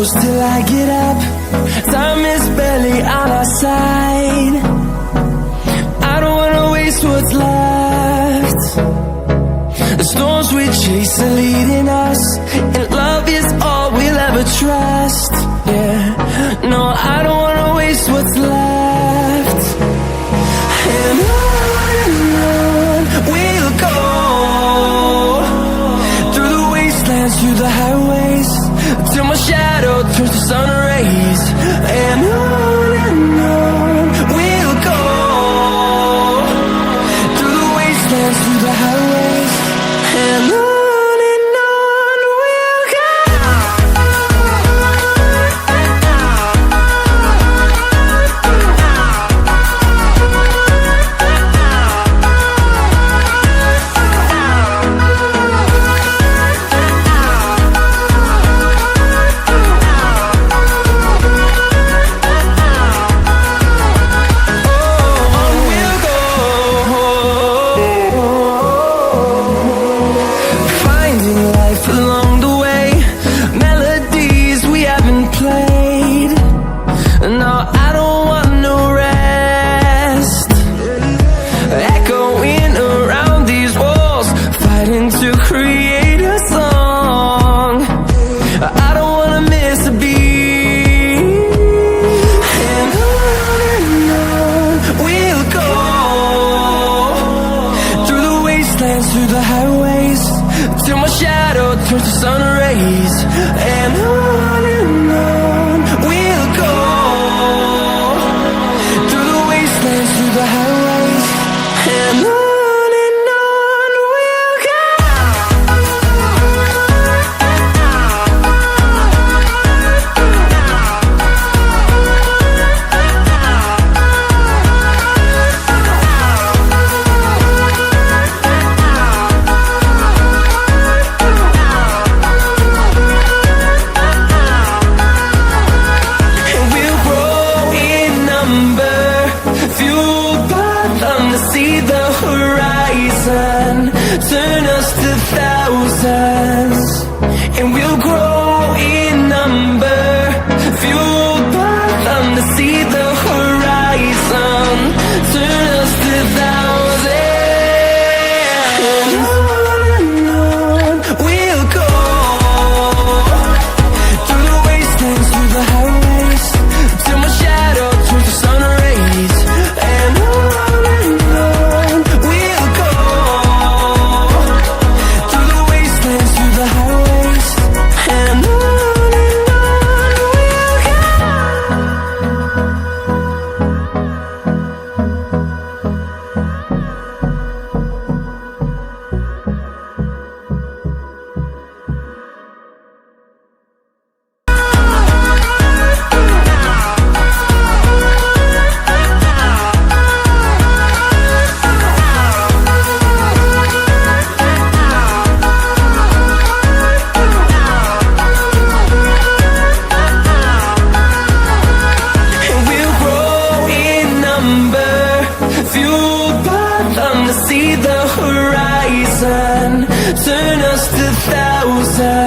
close till I get up. Time is barely on our side. I don't wanna waste what's left. The storms we chase are leading us, and love is all we'll ever trust. Yeah, no, I don't wanna waste what's left. And on we'll go, through the wastelands, through the highways, till my shadow turns to sun rays. And on we'll go, through the wastelands, through the highways, and on we'll go. Through the highways, till my shadow turns to sun rays. And on we'll go, through the wastelands, through the highways, and on we'll go. See the horizon, turn us to thousands, and we'll grow in number, fueled by them to see the horizon, turn us to thousands, and on we'll go, through the wastelands, through the highways, till my shadow turns to sun rays. And see the horizon, turn us to thousands.